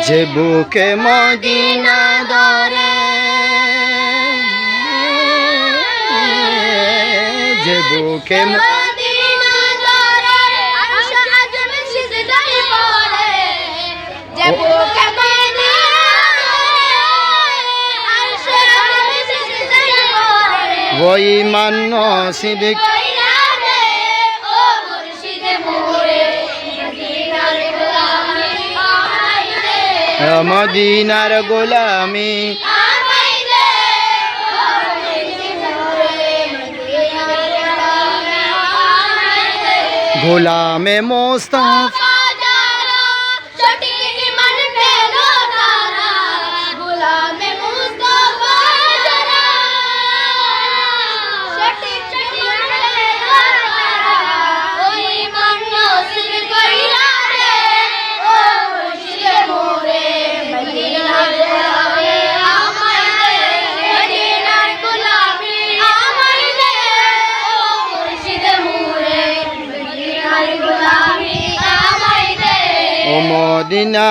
যে বুকে মদিনা ধরে, যে বুকে মদিনা ধরে আরশ আজম সিজদায় পড়ে, যে বুকে মদিনা আরশ আজম সিজদায় পড়ে, ওই মান নসিব কইরা দে ও মুর্শিদ মোরে, মদিনার গোলামি আমায় দে, মদিনার গোলামি আমায় দে ও মুর্শিদ মোরে, মদিনার গোলামি আমায় দে। গোলামে মোস্তফা যারা সঠিক ঈমান পেল তারা, গোলামে মুস্তাফা যারা সঠিক ঈমান পেল তারা, ওই ঈমান নসিব কইরা দে ও মুর্শিদ মোরে, মদিনার গোলামি আমায় দে, মদিনার গোলামি আমায় দে ও মুর্শিদ মোরে, মদিনার গোলামি আমায় দে। ও মদিনা